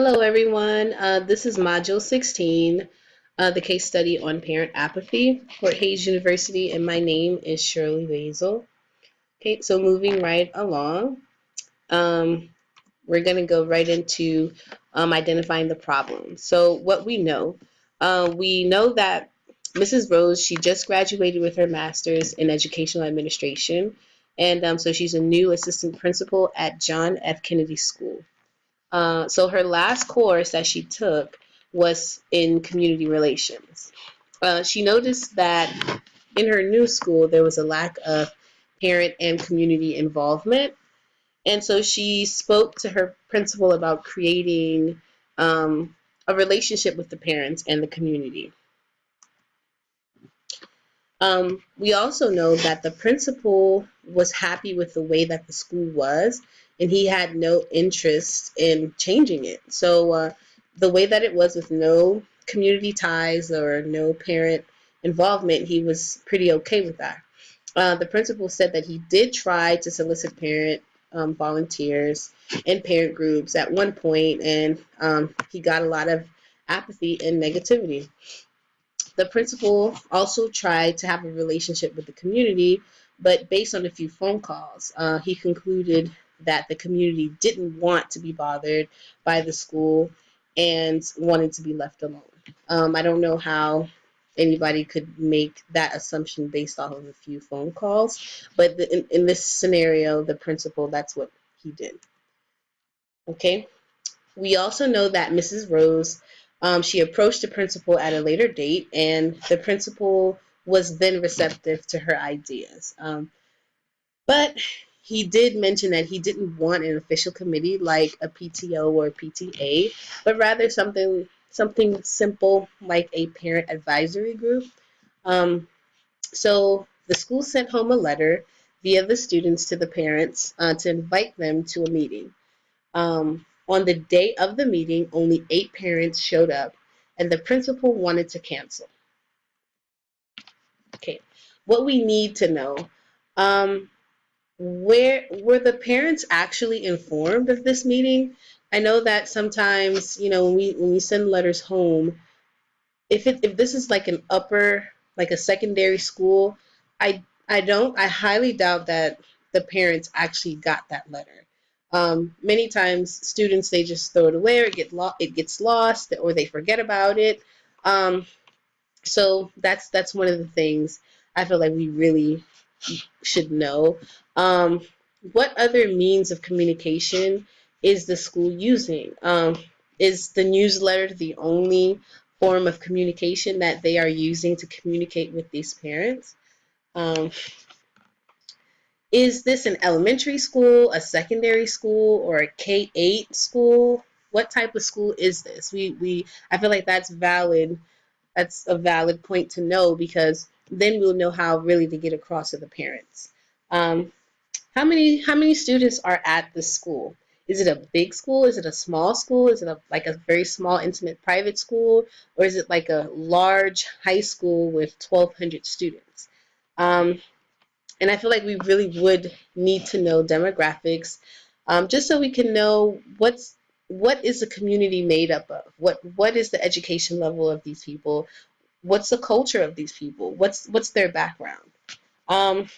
Hello, everyone. This is Module 16, the case study on parent apathy, Fort Hays University, and my name is Shirley Basil. Okay, so moving right along, um, we're going to go right into identifying the problem. So what we know that Mrs. Rose, she just graduated with her master's in educational administration, and so she's a new assistant principal at John F. Kennedy School. So her last course that she took was in community relations. She noticed that in her new school there was a lack of parent and community involvement, and so she spoke to her principal about creating a relationship with the parents and the community. We also know that the principal was happy with the way that the school was, and he had no interest in changing it. So the way that it was with no community ties or no parent involvement, he was pretty okay with that. The principal said that he did try to solicit parent volunteers and parent groups at one point, and he got a lot of apathy and negativity. The principal also tried to have a relationship with the community, but based on a few phone calls, he concluded that the community didn't want to be bothered by the school and wanted to be left alone. I don't know how anybody could make that assumption based off of a few phone calls, but in this scenario, the principal, that's what he did. Okay. We also know that Mrs. Rose, she approached the principal at a later date, and the principal was then receptive to her ideas. But he did mention that he didn't want an official committee like a PTO or PTA, but rather something simple like a parent advisory group. Um, so the school sent home a letter via the students to the parents to invite them to a meeting. On the day of the meeting, only 8 parents showed up, and the principal wanted to cancel. Okay, what we need to know, um, where were the parents actually informed of this meeting? I know that sometimes, when we send letters home, if this is like an upper, like a secondary school, I highly doubt that the parents actually got that letter. Many times students, they just throw it away, or it gets lost, or they forget about it. So that's one of the things I feel like we really should know. What other means of communication is the school using? Is the newsletter the only form of communication that they are using to communicate with these parents? Um, is this an elementary school, a secondary school, or a K-8 school? What type of school is this? I feel like that's valid. That's a valid point to know, because then we'll know how really to get across to the parents. Um, how many students are at the school? Is it a big school? Is it a small school? Is it like a very small, intimate private school? Or is it like a large high school with 1,200 students? Um, and I feel like we really would need to know demographics, just so we can know what is the community made up of? What is the education level of these people? What's the culture of these people? What's their background? Um,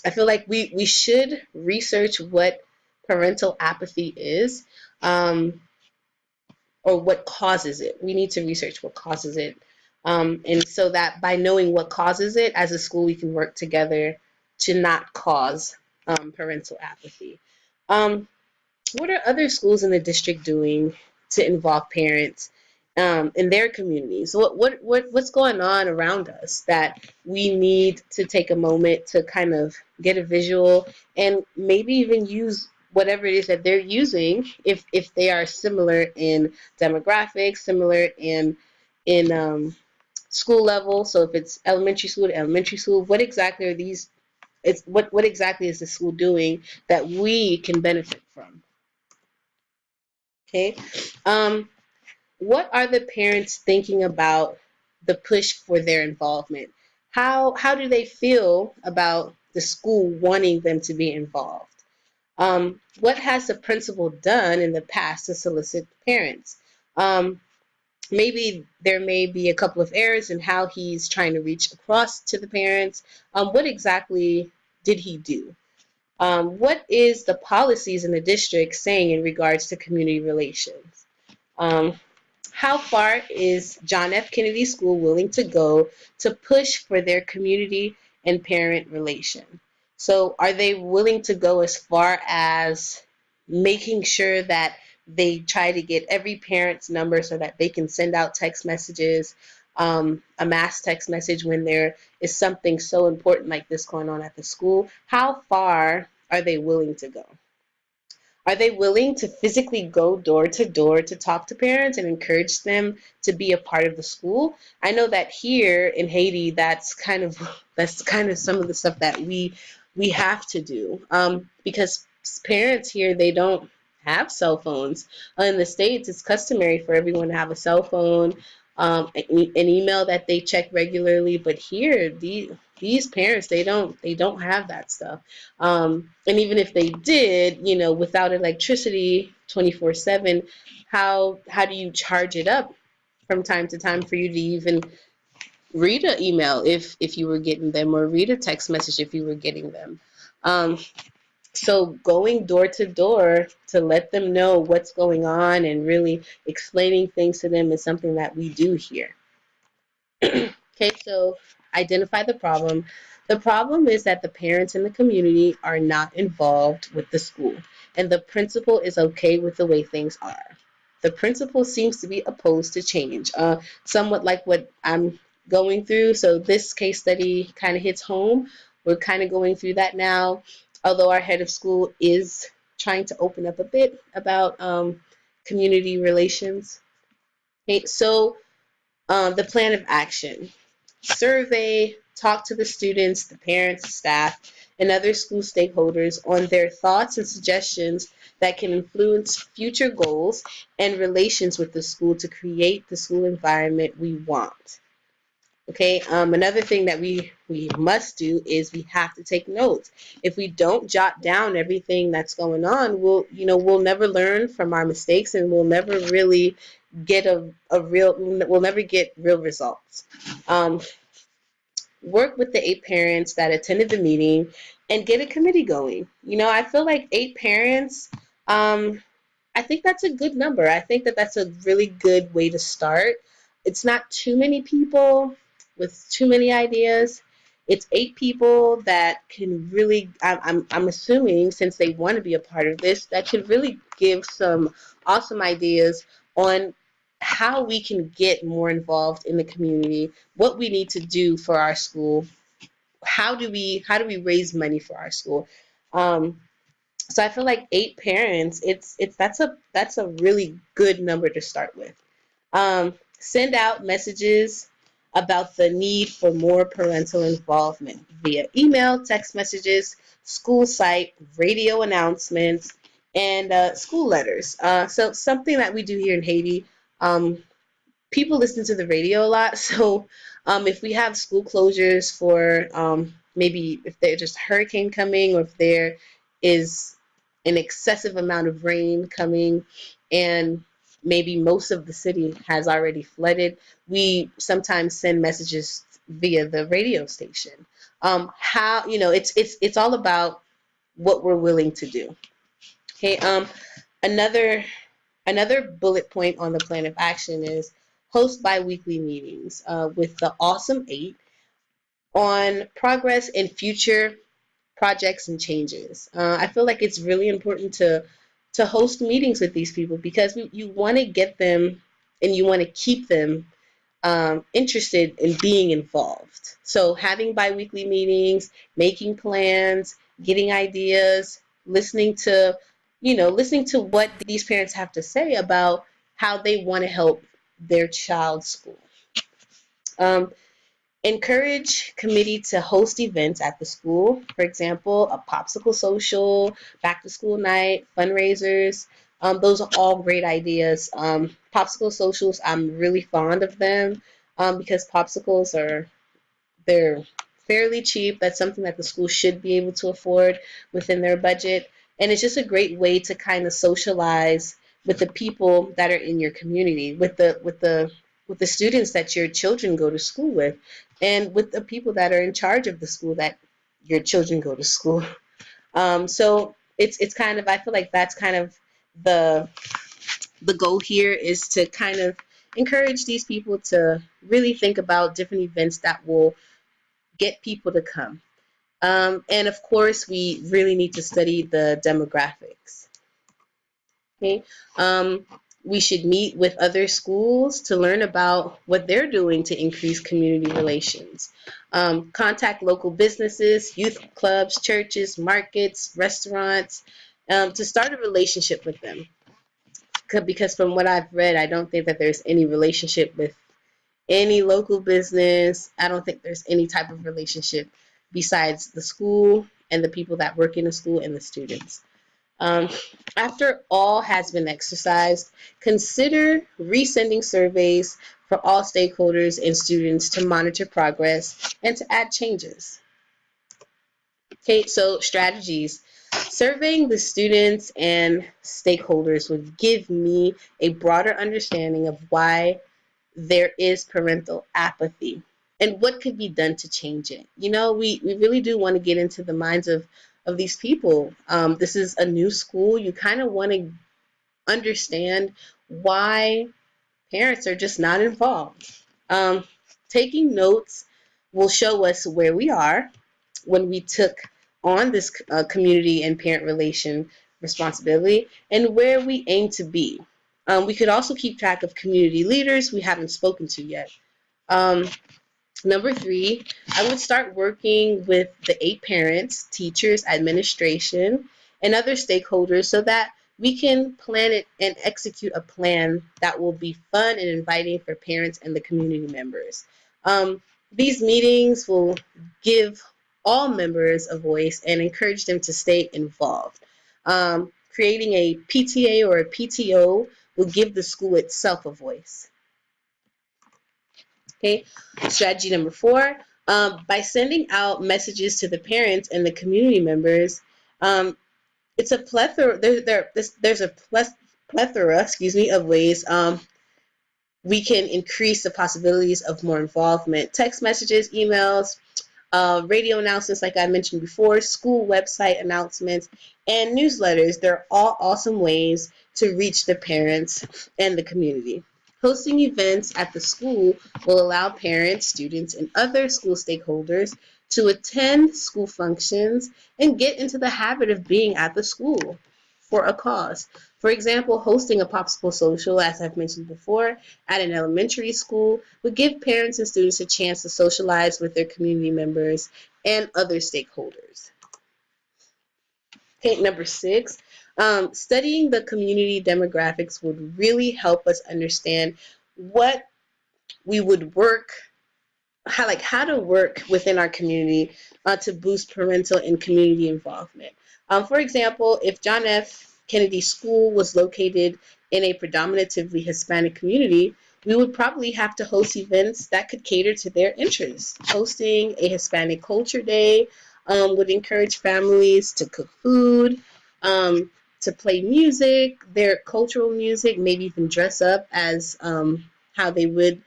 I feel like we should research what parental apathy is, um, or what causes it. We need to research what causes it. And so that by knowing what causes it, as a school, we can work together to not cause parental apathy. Um, what are other schools in the district doing to involve parents in their communities? What's going on around us that we need to take a moment to kind of get a visual, and maybe even use whatever it is that they're using, if they are similar in demographics, similar in school level. So if it's elementary school to elementary school, what exactly are these? It's what exactly is the school doing that we can benefit from? Okay. Um, what are the parents thinking about the push for their involvement? How do they feel about the school wanting them to be involved? What has the principal done in the past to solicit parents? Um, Maybe there may be a couple of errors in how he's trying to reach across to the parents. What exactly did he do? What is the policies in the district saying in regards to community relations? Um, how far is John F. Kennedy School willing to go to push for their community and parent relation? So, are they willing to go as far as making sure that they try to get every parent's number so that they can send out text messages, a mass text message when there is something so important like this going on at the school? How far are they willing to go? Are they willing to physically go door to door to talk to parents and encourage them to be a part of the school? I know that here in Haiti, that's kind of some of the stuff that we have to do, because parents here, they don't have cell phones. In the States, it's customary for everyone to have a cell phone, an email that they check regularly. But here, these parents, they don't have that stuff. And even if they did, without electricity 24/7, how do you charge it up from time to time for you to even read an email if you were getting them, or read a text message if you were getting them? Um, so going door to door to let them know what's going on and really explaining things to them is something that we do here. Okay, so identify the problem. The problem is that the parents in the community are not involved with the school, and the principal is okay with the way things are. The principal seems to be opposed to change, somewhat like what I'm going through. So this case study kind of hits home. We're kind of going through that now, although our head of school is trying to open up a bit about community relations. Okay, so the plan of action. Survey, talk to the students, the parents, staff, and other school stakeholders on their thoughts and suggestions that can influence future goals and relations with the school to create the school environment we want. Okay, another thing that we must do is we have to take notes. If we don't jot down everything that's going on, we'll never learn from our mistakes, and we'll never really get we'll never get real results. Um, Work with the 8 parents that attended the meeting and get a committee going. I feel like 8 parents, I think that's a good number. I think that that's a really good way to start. It's not too many people with too many ideas. It's 8 people that can really, I'm assuming, since they want to be a part of this, that can really give some awesome ideas on how we can get more involved in the community, what we need to do for our school, how do we raise money for our school. Um, so I feel like 8 parents, it's that's a really good number to start with. Send out messages about the need for more parental involvement via email, text messages, school site, radio announcements, and school letters. So something that we do here in Haiti. People listen to the radio a lot. So if we have school closures for maybe if there's just a hurricane coming, or if there is an excessive amount of rain coming, and maybe most of the city has already flooded, we sometimes send messages via the radio station. How it's all about what we're willing to do. Okay. Another Another bullet point on the plan of action is host biweekly meetings with the Awesome Eight on progress and future projects and changes. I feel like it's really important to host meetings with these people, because you want to get them and you want to keep them interested in being involved. So having biweekly meetings, making plans, getting ideas, listening to what these parents have to say about how they want to help their child's school. Um, Encourage committee to host events at the school. For example, a popsicle social, back to school night, fundraisers. Those are all great ideas. Popsicle socials, I'm really fond of them, because popsicles they're fairly cheap. That's something that the school should be able to afford within their budget. And it's just a great way to kind of socialize with the people that are in your community, with the students that your children go to school with, and with the people that are in charge of the school that your children go to school. So it's kind of, I feel like that's kind of the the goal here, is to kind of encourage these people to really think about different events that will get people to come. And of course, we really need to study the demographics. Okay. We should meet with other schools to learn about what they're doing to increase community relations. Contact local businesses, youth clubs, churches, markets, restaurants, to start a relationship with them. Because from what I've read, I don't think that there's any relationship with any local business. I don't think there's any type of relationship besides the school and the people that work in the school and the students. Um, After all has been exercised, consider resending surveys for all stakeholders and students to monitor progress and to add changes. Okay, so strategies. Surveying the students and stakeholders would give me a broader understanding of why there is parental apathy and what could be done to change it. We really do want to get into the minds of these people. This is a new school. You kind of want to understand why parents are just not involved. Um, Taking notes will show us where we are when we took on this community and parent relation responsibility, and where we aim to be. We could also keep track of community leaders we haven't spoken to yet. Um, Number three, I would start working with the 8 parents, teachers, administration, and other stakeholders so that we can plan it and execute a plan that will be fun and inviting for parents and the community members. These meetings will give all members a voice and encourage them to stay involved. Creating a PTA or a PTO will give the school itself a voice. Okay, strategy number four, by sending out messages to the parents and the community members, it's a plethora. There's a plethora, of ways we can increase the possibilities of more involvement. Text messages, emails, radio announcements, like I mentioned before, school website announcements, and newsletters. They're all awesome ways to reach the parents and the community. Hosting events at the school will allow parents, students, and other school stakeholders to attend school functions and get into the habit of being at the school for a cause. For example, hosting a popsicle social, as I've mentioned before, at an elementary school would give parents and students a chance to socialize with their community members and other stakeholders. Okay, number six, studying the community demographics would really help us understand what we would work, how to work within our community to boost parental and community involvement. For example, if John F. Kennedy School was located in a predominantly Hispanic community, we would probably have to host events that could cater to their interests. Hosting a Hispanic Culture Day would encourage families to cook food, to play music, their cultural music, maybe even dress up as how they would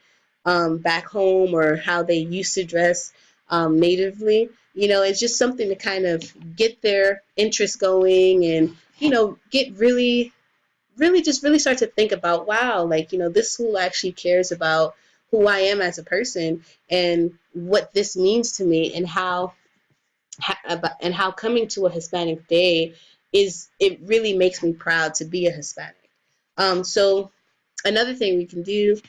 back home, or how they used to dress natively. It's just something to kind of get their interest going, and get really start to think about, wow, this school actually cares about who I am as a person and what this means to me, and how coming to a Hispanic Day it really makes me proud to be a Hispanic. So another thing we can do,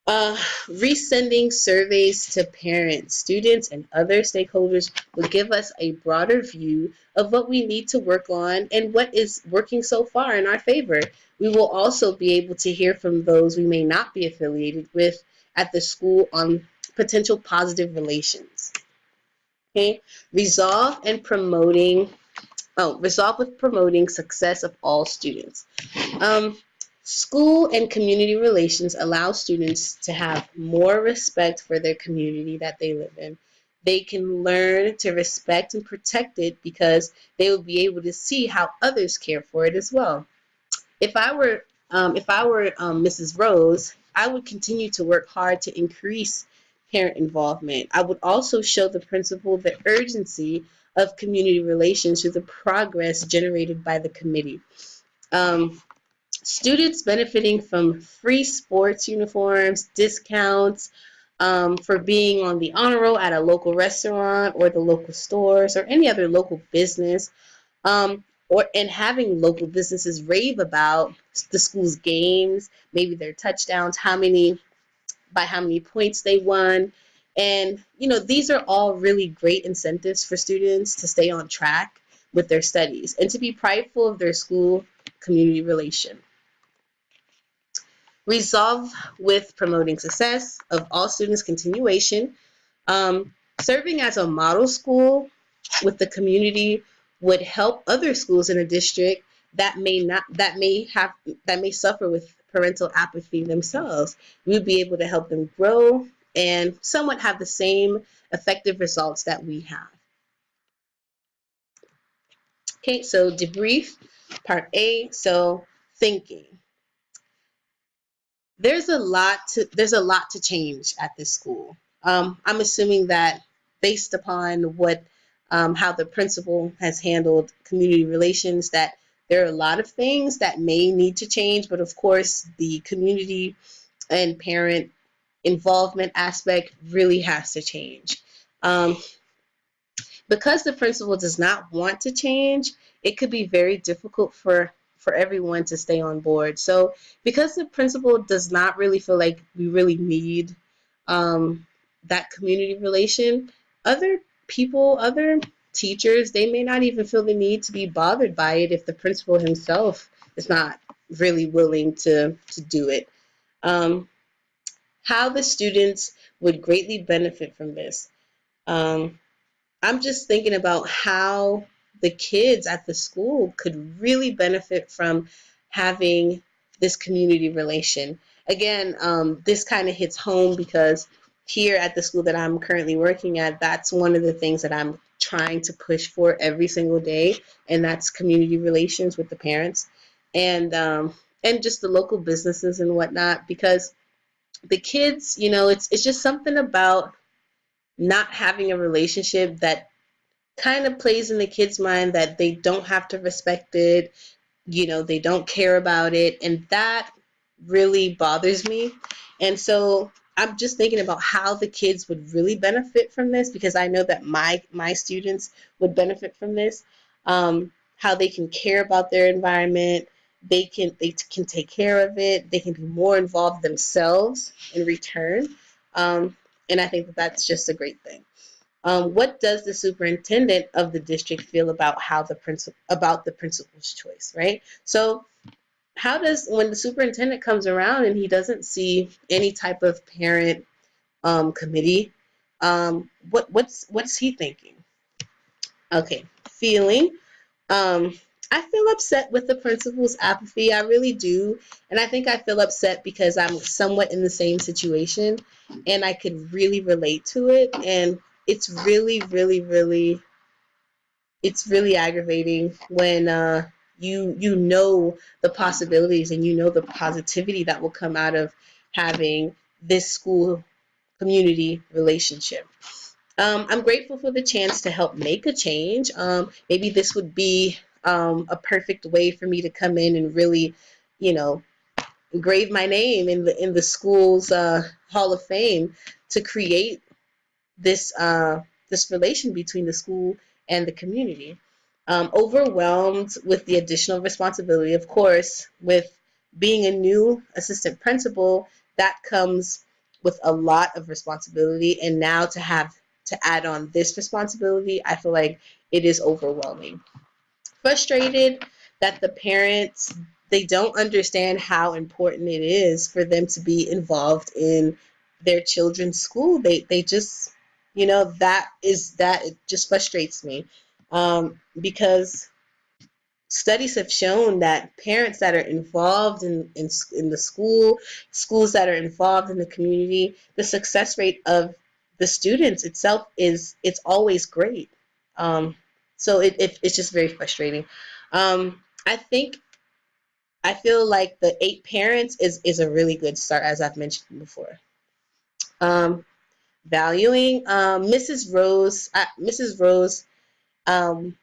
resending surveys to parents, students, and other stakeholders will give us a broader view of what we need to work on and what is working so far in our favor. We will also be able to hear from those we may not be affiliated with at the school on potential positive relations. Okay, resolve with promoting success of all students. School and community relations allow students to have more respect for their community that they live in. They can learn to respect and protect it because they will be able to see how others care for it as well. If I were Mrs. Rose, I would continue to work hard to increase parent involvement. I would also show the principal the urgency of community relations through the progress generated by the committee. Um, Students benefiting from free sports uniforms, discounts, for being on the honor roll at a local restaurant or the local stores or any other local business, or and having local businesses rave about the school's games, maybe their touchdowns, how many points they won. And these are all really great incentives for students to stay on track with their studies and to be prideful of their school community relation. Resolve with promoting success of all students' continuation. Serving as a model school with the community would help other schools in a district that may suffer with parental apathy themselves. We would be able to help them grow and somewhat have the same effective results that we have. Okay, so debrief, part A. So thinking. There's a lot to change at this school. I'm assuming that based upon what how the principal has handled community relations, that there are a lot of things that may need to change, but of course the community and parent involvement aspect really has to change. Um, because the principal does not want to change, it could be very difficult for everyone to stay on board. So because the principal does not really feel like we really need um, that community relation, other people, other teachers, they may not even feel the need to be bothered by it if the principal himself is not really willing to do it. Um, how the students would greatly benefit from this. Um, I'm just thinking about how the kids at the school could really benefit from having this community relation. Again, this kind of hits home because here at the school that I'm currently working at, that's one of the things that I'm trying to push for every single day, and that's community relations with the parents and just the local businesses and whatnot. Because the kids, it's just something about not having a relationship that kind of plays in the kids' mind that they don't have to respect it, they don't care about it, and that really bothers me. And so I'm just thinking about how the kids would really benefit from this because I know that my students would benefit from this. How they can care about their environment, they can take care of it, they can be more involved themselves in return, and I think that that's just a great thing. What does the superintendent of the district feel about the principal's choice, right? So how does when the superintendent comes around and he doesn't see any type of parent committee, what's he thinking? Okay, feeling. Um, I feel upset with the principal's apathy. I really do. And I think I feel upset because I'm somewhat in the same situation and I could really relate to it. And it's really, really, really, it's really aggravating when you know the possibilities and you know the positivity that will come out of having this school community relationship. I'm grateful for the chance to help make a change. Maybe this would be a perfect way for me to come in and really, you know, engrave my name in the school's Hall of Fame to create this relation between the school and the community. Overwhelmed with the additional responsibility, of course, with being a new assistant principal, that comes with a lot of responsibility. And now to have to add on this responsibility, I feel like it is overwhelming. Frustrated that the parents they don't understand how important it is for them to be involved in their children's school. They just that it just frustrates me because studies have shown that parents that are involved in the schools that are involved in the community, the success rate of the students itself it's always great. Um, so it's just very frustrating. I think I feel like the 8 parents is a really good start, as I've mentioned before. Um, Valuing Mrs. Rose. Um,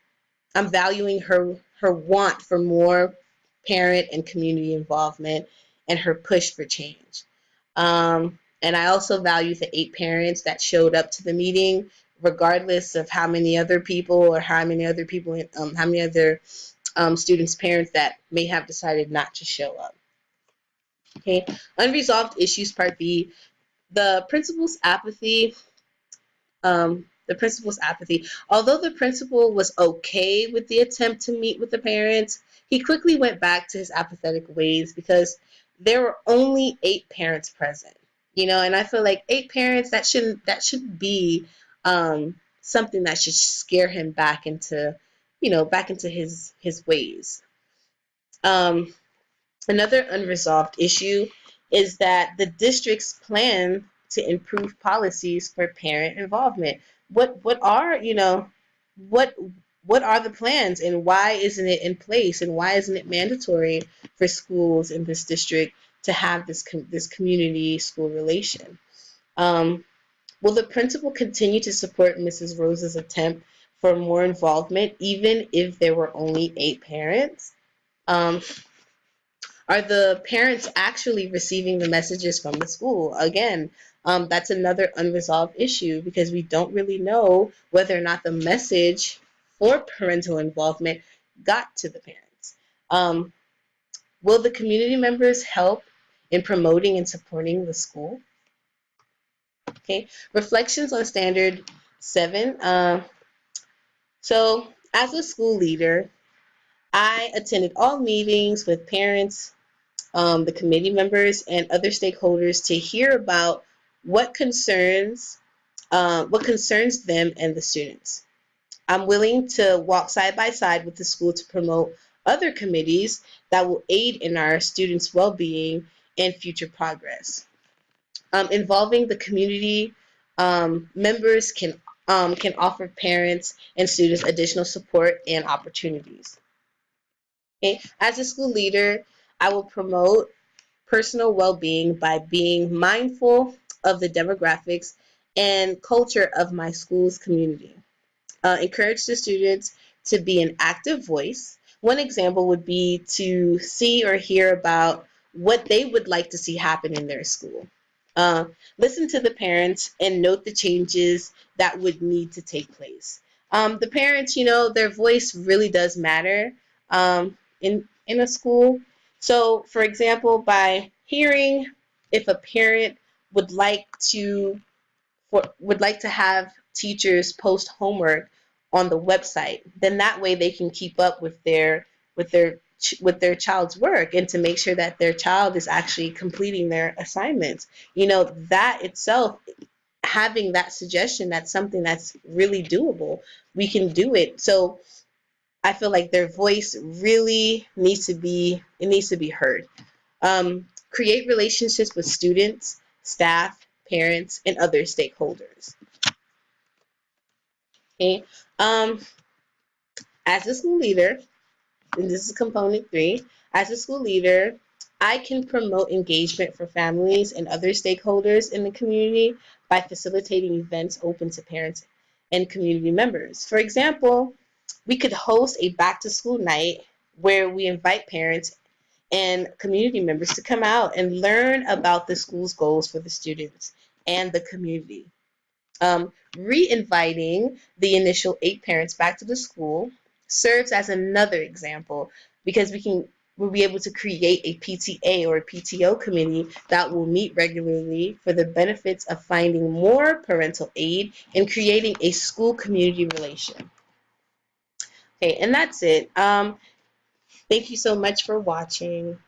I'm valuing her want for more parent and community involvement and her push for change. And I also value the 8 parents that showed up to the meeting, regardless of how many other people or how many other students' parents that may have decided not to show up. Okay, unresolved issues, part B. The principal's apathy. Although the principal was okay with the attempt to meet with the parents, he quickly went back to his apathetic ways because there were only 8 parents present. And I feel like 8 parents that should be something that should scare him back into his ways. Um, Another unresolved issue is that the district's plan to improve policies for parent involvement. What are what what are the plans, and why isn't it in place, and why isn't it mandatory for schools in this district to have this community school relation? Um, will the principal continue to support Mrs. Rose's attempt for more involvement, even if there were only 8 parents? Um, are the parents actually receiving the messages from the school? Again, that's another unresolved issue because we don't really know whether or not the message for parental involvement got to the parents. Um, will the community members help in promoting and supporting the school? Okay, reflections on standard 7. So, as a school leader, I attended all meetings with parents, the committee members, and other stakeholders to hear about what concerns them and the students. I'm willing to walk side by side with the school to promote other committees that will aid in our students' well-being and future progress. Involving the community members can offer parents and students additional support and opportunities. Okay? As a school leader, I will promote personal well-being by being mindful of the demographics and culture of my school's community. Encourage the students to be an active voice. One example would be to see or hear about what they would like to see happen in their school. Uh, Listen to the parents and note the changes that would need to take place. The parents, their voice really does matter in a school. So, for example, by hearing if a parent would like to have teachers post homework on the website, then that way they can keep up with their with their child's work and to make sure that their child is actually completing their assignments. That itself, having that suggestion, that's something that's really doable. We can do it. So I feel like their voice really needs to be heard. Create relationships with students, staff, parents, and other stakeholders. Okay. Um, as a school leader, and this is component 3, as a school leader, I can promote engagement for families and other stakeholders in the community by facilitating events open to parents and community members. For example, we could host a back to school night where we invite parents and community members to come out and learn about the school's goals for the students and the community. Re-inviting the initial 8 parents back to the school serves as another example because we'll be able to create a PTA or a PTO committee that will meet regularly for the benefits of finding more parental aid and creating a school community relation. Okay, and that's it. Thank you so much for watching.